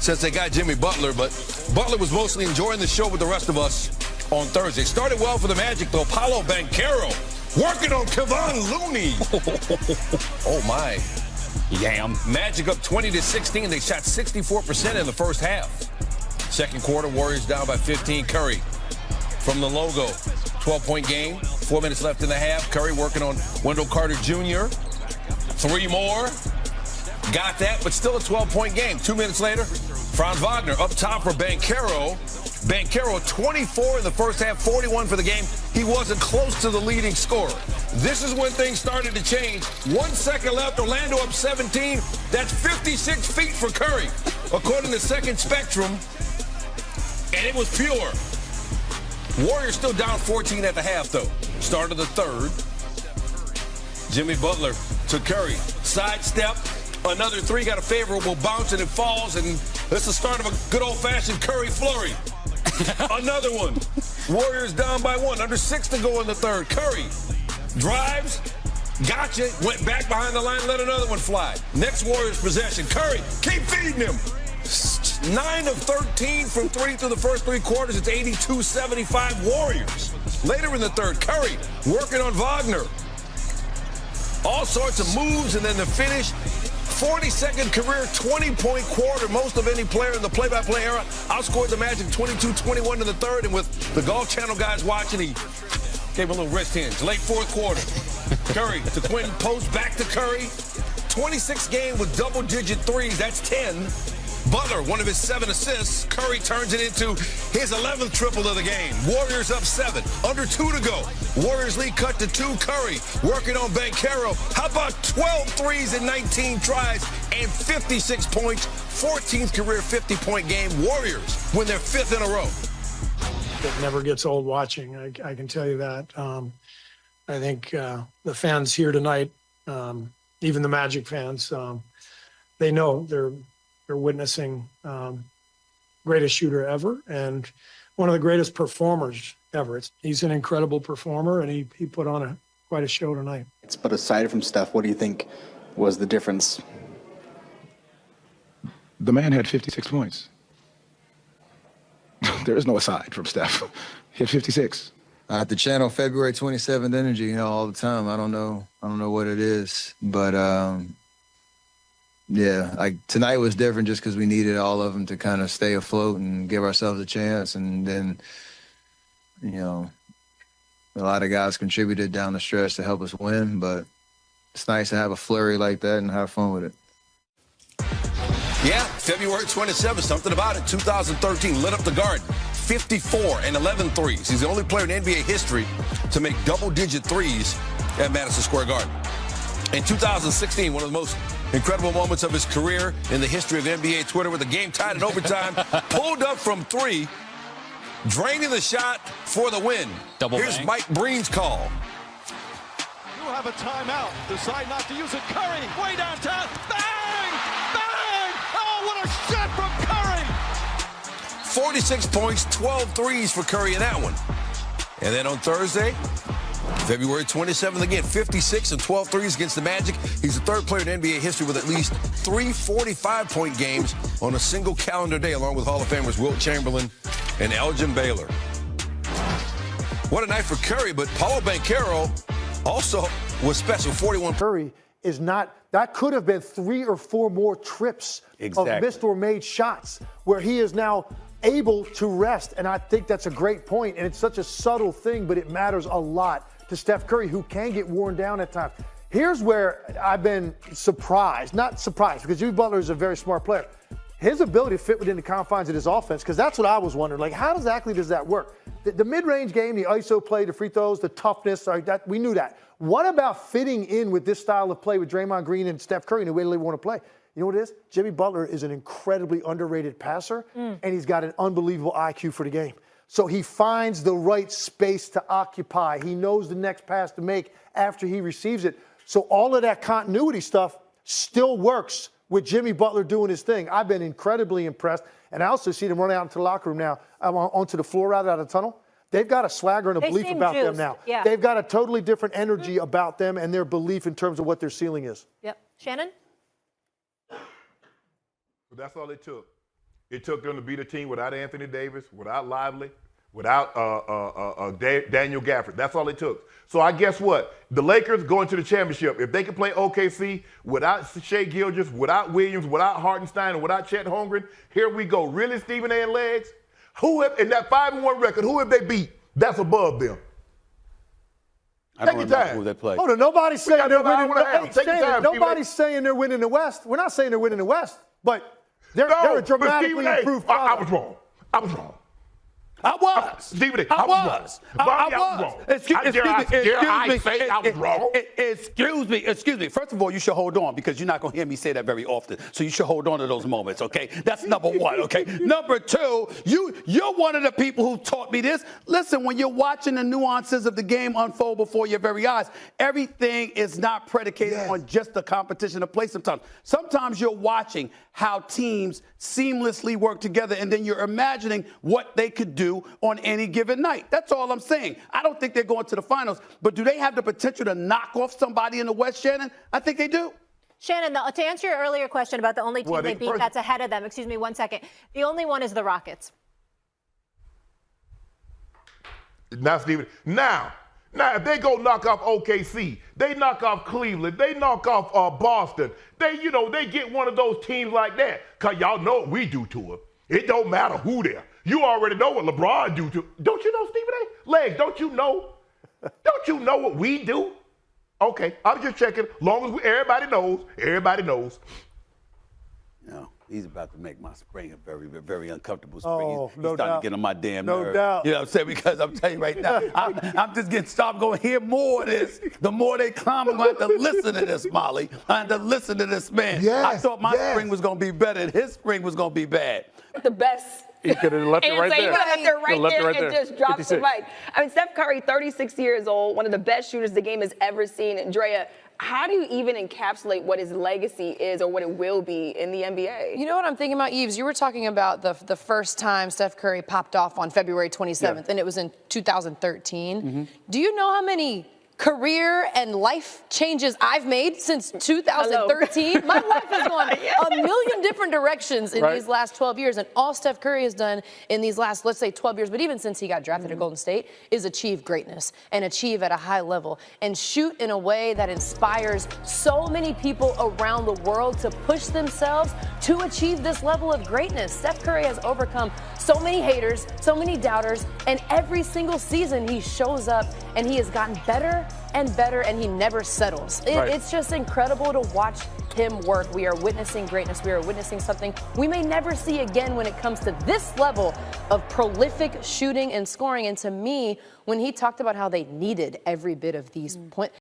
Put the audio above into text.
since they got Jimmy Butler, but Butler was mostly enjoying the show with the rest of us on Thursday. Started well for the Magic, though. Paolo Banchero working on Kevon Looney. Oh, my. Yam. Magic up 20-16. They shot 64% in the first half. Second quarter, Warriors down by 15. Curry from the logo. 12-point game. 4 minutes left in the half. Curry working on Wendell Carter Jr. 3 more. Got that, but still a 12-point game. 2 minutes later, Franz Wagner up top for Banchero. Banchero 24 in the first half, 41 for the game. He wasn't close to the leading scorer. This is when things started to change. 1 second left, Orlando up 17. That's 56 feet for Curry, according to Second Spectrum. And it was pure. Warriors still down 14 at the half, though. Start of the third. Jimmy Butler to Curry. Sidestep. Another three, got a favorable bounce, and it falls. And that's the start of a good old-fashioned Curry flurry. Another one. Warriors down by 1. Under 6 to go in the third. Curry drives. Gotcha. Went back behind the line, let another one fly. Next Warriors possession. Curry, keep feeding him. 9 of 13 from 3 through the first 3 quarters. It's 82-75 Warriors. Later in the third, Curry working on Wagner. All sorts of moves, and then the finish. 42nd career 20-point quarter, most of any player in the play-by-play era. Outscored the Magic 22-21 in the third, and with the Golf Channel guys watching, he gave him a little wrist hinge. Late fourth quarter. Curry to Quentin Post, back to Curry. 26 game with double-digit threes. That's 10. Butler, one of his 7 assists. Curry turns it into his 11th triple of the game. Warriors up 7. Under 2 to go. Warriors lead cut to 2. Curry working on Banchero. How about 12 threes in 19 tries and 56 points? 14th career 50-point game. Warriors win their 5th in a row. It never gets old watching. I can tell you that. I think the fans here tonight, even the Magic fans, they know they're witnessing greatest shooter ever and one of the greatest performers ever. He's an incredible performer, and he put on quite a show tonight. But aside from Steph, what do you think was the difference? The man had 56 points. There is no aside from Steph. He had 56. I have to channel February 27th energy, all the time. I don't know what it is, but yeah, like tonight was different just because we needed all of them to kind of stay afloat and give ourselves a chance. And then, a lot of guys contributed down the stretch to help us win, but it's nice to have a flurry like that and have fun with it. Yeah, February 27th, something about it. 2013, lit up the Garden. 54 and 11 threes. He's the only player in NBA history to make double-digit threes at Madison Square Garden. In 2016, one of the most incredible moments of his career in the history of NBA Twitter, with the game tied in overtime, pulled up from 3, draining the shot for the win. Here's bang. Mike Breen's call. You have a timeout. Decide not to use it. Curry, way downtown. Bang! Bang! Oh, what a shot from Curry! 46 points, 12 threes for Curry in that one. And then on Thursday, February 27th, again, 56 and 12 threes against the Magic. He's the third player in NBA history with at least 3 45-point games on a single calendar day, along with Hall of Famers Wilt Chamberlain and Elgin Baylor. What a night for Curry, but Paolo Banchero also was special, 41. Curry is not, that could have been 3 or 4 more trips of missed or made shots where he is now able to rest. And I think that's a great point. And it's such a subtle thing, but it matters a lot to Steph Curry, who can get worn down at times. Here's where I've been surprised, not surprised, because Jimmy Butler is a very smart player. His ability to fit within the confines of his offense, because that's what I was wondering. Like, how exactly does that work? The mid-range game, the ISO play, the free throws, the toughness, that we knew that. What about fitting in with this style of play with Draymond Green and Steph Curry and the way they want to play? You know what it is? Jimmy Butler is an incredibly underrated passer, and he's got an unbelievable IQ for the game. So he finds the right space to occupy. He knows the next pass to make after he receives it. So all of that continuity stuff still works with Jimmy Butler doing his thing. I've been incredibly impressed. And I also see them run out into the locker room now, onto the floor out of the tunnel. They've got a swagger and a belief about them now. Yeah. They've got a totally different energy about them and their belief in terms of what their ceiling is. Yep. Shannon? But that's all it took. It took them to beat a team without Anthony Davis, without Lively, without Daniel Gafford. That's all it took. So I guess what? The Lakers going to the championship. If they can play OKC without Shai Gilgeous, without Williams, without Hartenstein, and without Chet Holmgren, here we go. Really, Stephen A. and Legs? In that 5-1 record, who have they beat? That's above them. Take your time. Who they play. Hold on, nobody's saying they're winning. Take your time, Nobody's saying they're winning the West. We're not saying they're winning the West, but they're a dramatically improved product. I was wrong. I was. Stephen A. I was. I was. Excuse me. Excuse me. First of all, you should hold on because you're not going to hear me say that very often. So you should hold on to those moments, okay? That's number one, okay? Number two, you're one of the people who taught me this. Listen, when you're watching the nuances of the game unfold before your very eyes, everything is not predicated on just the competition of play sometimes. Sometimes you're watching how teams seamlessly work together, and then you're imagining what they could do on any given night. That's all I'm saying. I don't think they're going to the finals, but do they have the potential to knock off somebody in the West, Shannon? I think they do. Shannon, to answer your earlier question about the only team they beat that's ahead of them, excuse me 1 second, the only one is the Rockets. Now, Stephen, now, if they go knock off OKC, they knock off Cleveland, they knock off Boston, they get one of those teams like that, because y'all know what we do to them. It don't matter who they're. You already know what LeBron do to. Don't you know, Stephen A? Legs, don't you know? Don't you know what we do? Okay, I'm just checking. Long as everybody knows. No, he's about to make my spring a very, very uncomfortable spring. Oh, he's no starting doubt. to get on my damn No nerve. doubt. You know what I'm saying? Because I'm telling you right now, I'm just getting stopped going to hear more of this. The more they come, I'm going to have to listen to this, Molly. I have to listen to this man. I thought my spring was going to be better and his spring was going to be bad. The best. He could have left it right there. He left it right there and just dropped 56. the mic. I mean, Steph Curry, 36 years old, one of the best shooters the game has ever seen. Andrea, how do you even encapsulate what his legacy is or what it will be in the NBA? You know what I'm thinking about, Yves? You were talking about the first time Steph Curry popped off on February 27th, and it was in 2013. Mm-hmm. Do you know how many career and life changes I've made since 2013. My life has gone a million different directions in these last 12 years. And all Steph Curry has done in these last, let's say, 12 years, but even since he got drafted at Golden State, is achieve greatness and achieve at a high level and shoot in a way that inspires so many people around the world to push themselves to achieve this level of greatness. Steph Curry has overcome so many haters, so many doubters, and every single season he shows up and he has gotten better and better, and he never settles. It's just incredible to watch him work. We are witnessing greatness. We are witnessing something we may never see again when it comes to this level of prolific shooting and scoring. And to me, when he talked about how they needed every bit of these points,